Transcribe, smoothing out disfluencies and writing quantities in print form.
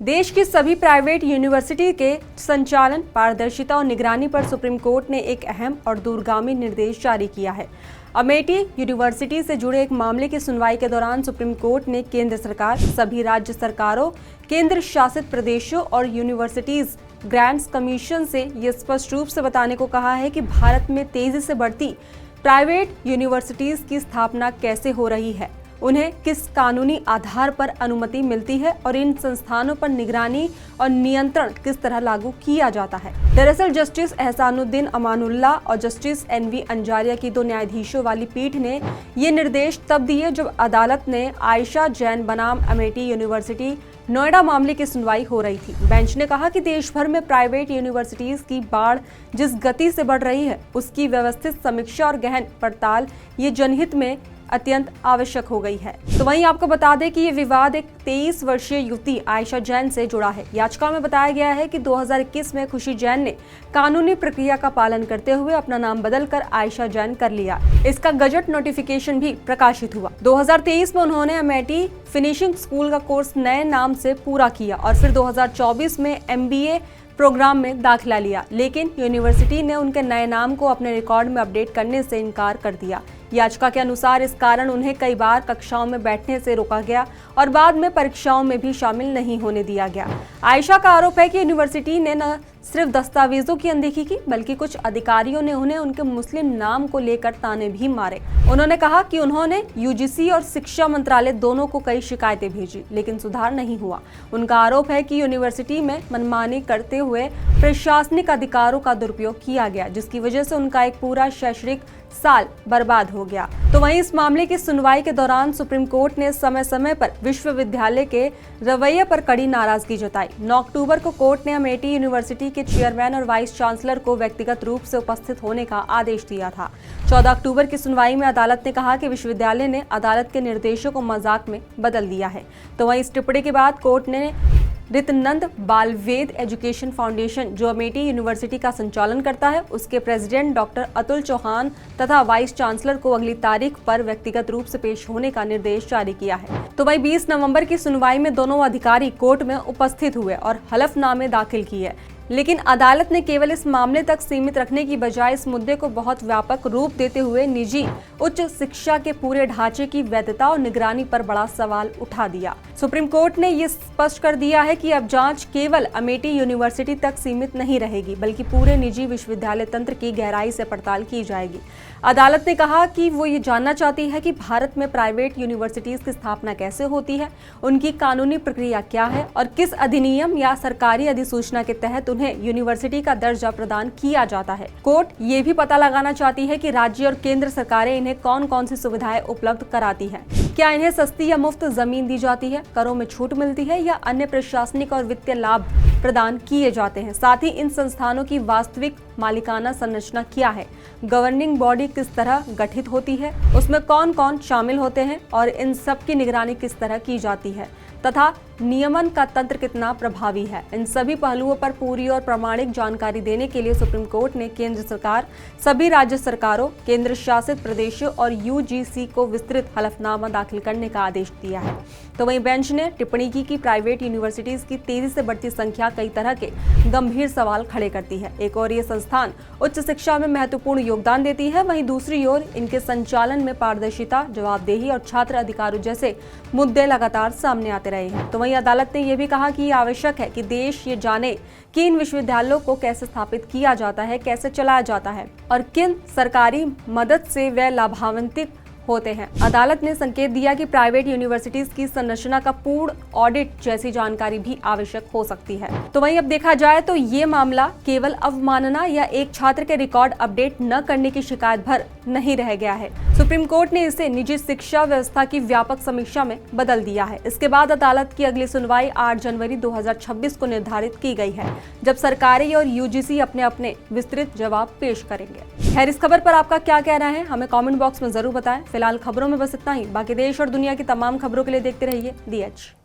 देश की सभी प्राइवेट यूनिवर्सिटी के संचालन, पारदर्शिता और निगरानी पर सुप्रीम कोर्ट ने एक अहम और दूरगामी निर्देश जारी किया है। अमेठी यूनिवर्सिटी से जुड़े एक मामले की सुनवाई के दौरान सुप्रीम कोर्ट ने केंद्र सरकार, सभी राज्य सरकारों, केंद्र शासित प्रदेशों और यूनिवर्सिटीज ग्रांट्स कमीशन से ये स्पष्ट रूप से बताने को कहा है कि भारत में तेजी से बढ़ती प्राइवेट यूनिवर्सिटीज की स्थापना कैसे हो रही है, उन्हें किस कानूनी आधार पर अनुमति मिलती है और इन संस्थानों पर निगरानी और नियंत्रण किस तरह लागू किया जाता है। दरअसल जस्टिस एहसानुद्दीन अमानुल्लाह और जस्टिस एनवी अंजारिया की 2 न्यायाधीशों वाली पीठ ने ये निर्देश तब दिए जब अदालत ने आयशा जैन बनाम अमेठी यूनिवर्सिटी नोएडा मामले की सुनवाई हो रही थी। बेंच ने कहा कि देश भर में प्राइवेट यूनिवर्सिटीज की बाढ़ जिस गति से बढ़ रही है, उसकी व्यवस्थित समीक्षा और गहन पड़ताल ये जनहित में अत्यंत आवश्यक हो गई है। तो वहीं आपको बता दें कि ये विवाद एक 23 वर्षीय युवती आयशा जैन से जुड़ा है। याचिका में बताया गया है कि 2021 में खुशी जैन ने कानूनी प्रक्रिया का पालन करते हुए अपना नाम बदलकर आयशा जैन कर लिया। इसका गजट नोटिफिकेशन भी प्रकाशित हुआ। 2023 में उन्होंने अमेठी फिनिशिंग स्कूल का कोर्स नए नाम से पूरा किया और फिर 2024 में MBA प्रोग्राम में दाखिला लिया, लेकिन यूनिवर्सिटी ने उनके नए नाम को अपने रिकॉर्ड में अपडेट करने से इनकार कर दिया। याचिका के अनुसार इस कारण उन्हें कई बार कक्षाओं में बैठने से रोका गया और बाद में परीक्षाओं में भी शामिल नहीं होने दिया गया। आयशा का आरोप है कि यूनिवर्सिटी ने न सिर्फ दस्तावेजों की अनदेखी की, बल्कि कुछ अधिकारियों ने उन्हें उनके मुस्लिम नाम को लेकर ताने भी मारे। उन्होंने कहा कि उन्होंने UGC और शिक्षा मंत्रालय दोनों को कई शिकायतें भेजी, लेकिन सुधार नहीं हुआ। उनका आरोप है कि यूनिवर्सिटी में मनमानी करते हुए प्रशासनिक अधिकारों का दुरुपयोग किया गया, जिसकी वजह से उनका एक पूरा शैक्षणिक साल बर्बाद हो गया। तो वहीं इस मामले की सुनवाई के दौरान सुप्रीम कोर्ट ने समय समय पर विश्वविद्यालय के रवैये पर कड़ी नाराजगी जताई। 9 अक्टूबर को कोर्ट ने अमेठी यूनिवर्सिटी के चेयरमैन और वाइस चांसलर को व्यक्तिगत रूप से उपस्थित होने का आदेश दिया था। 14 अक्टूबर की सुनवाई में अदालत ने कहा कि विश्वविद्यालय ने अदालत के निर्देशों को मजाक में बदल दिया है। तो वहीं इस टिप्पणी के बाद कोर्ट ने रितनंद बालवेद एजुकेशन फाउंडेशन, जो अमेठी यूनिवर्सिटी का संचालन करता है, उसके प्रेसिडेंट डॉक्टर अतुल चौहान तथा वाइस चांसलर को अगली तारीख पर व्यक्तिगत रूप से पेश होने का निर्देश जारी किया है। तो वहीं 20 नवंबर की सुनवाई में दोनों अधिकारी कोर्ट में उपस्थित हुए और हलफनामे दाखिल किए, लेकिन अदालत ने केवल इस मामले तक सीमित रखने की बजाय इस मुद्दे को बहुत व्यापक रूप देते हुए निजी उच्च शिक्षा के पूरे ढांचे की वैधता और निगरानी पर बड़ा सवाल उठा दिया। सुप्रीम कोर्ट ने ये स्पष्ट कर दिया है कि अब जांच केवल अमेठी यूनिवर्सिटी तक सीमित नहीं रहेगी, बल्कि पूरे निजी विश्वविद्यालय तंत्र की गहराई से पड़ताल की जाएगी। अदालत ने कहा कि वो ये जानना चाहती है कि भारत में प्राइवेट यूनिवर्सिटीज की स्थापना कैसे होती है, उनकी कानूनी प्रक्रिया क्या है और किस अधिनियम या सरकारी अधिसूचना के तहत उन्हें यूनिवर्सिटी का दर्जा प्रदान किया जाता है। कोर्ट ये भी पता लगाना चाहती है कि राज्य और केंद्र सरकारें इन्हें कौन कौन सी सुविधाएं उपलब्ध कराती हैं। क्या इन्हें सस्ती या मुफ्त जमीन दी जाती है, करों में छूट मिलती है या अन्य प्रशासनिक और वित्तीय लाभ प्रदान किए जाते हैं। साथ ही इन संस्थानों की वास्तविक मालिकाना संरचना क्या है, गवर्निंग बॉडी किस तरह गठित होती है, उसमें कौन कौन शामिल होते हैं और इन सब की निगरानी किस तरह की जाती है तथा नियमन का तंत्र कितना प्रभावी है। इन सभी पहलुओं पर पूरी और प्रामाणिक जानकारी देने के लिए सुप्रीम कोर्ट ने केंद्र सरकार, सभी राज्य सरकारों, केंद्र शासित प्रदेशों और UGC को विस्तृत हलफनामा दाखिल करने का आदेश दिया है। तो वहीं बेंच ने टिप्पणी की कि प्राइवेट यूनिवर्सिटीज की तेजी से बढ़ती संख्या कई तरह के गंभीर सवाल खड़े करती है। एक और ये संस्थान उच्च शिक्षा में महत्वपूर्ण योगदान देती है, वहीं दूसरी ओर इनके संचालन में पारदर्शिता, जवाबदेही और छात्र अधिकारों जैसे मुद्दे लगातार सामने आते रहे हैं। तो वहीं अदालत ने यह भी कहा कि आवश्यक है कि देश ये जाने कि इन विश्वविद्यालयों को कैसे स्थापित किया जाता है, कैसे चलाया जाता है और किन सरकारी मदद से वे लाभान्वित होते हैं। अदालत ने संकेत दिया कि प्राइवेट यूनिवर्सिटीज की संरचना का पूर्ण ऑडिट जैसी जानकारी भी आवश्यक हो सकती है। तो वहीं अब देखा जाए तो ये मामला केवल अवमानना या एक छात्र के रिकॉर्ड अपडेट न करने की शिकायत भर नहीं रह गया है। सुप्रीम कोर्ट ने इसे निजी शिक्षा व्यवस्था की व्यापक समीक्षा में बदल दिया है। इसके बाद अदालत की अगली सुनवाई 8 जनवरी 2026 को निर्धारित की गई है, जब सरकारी और UGC अपने अपने विस्तृत जवाब पेश करेंगे। खैर, इस खबर पर आपका क्या कहना है, हमें कमेंट बॉक्स में जरूर बताएं। फिलहाल खबरों में बस इतना ही। बाकी देश और दुनिया की तमाम खबरों के लिए देखते रहिए दी एज।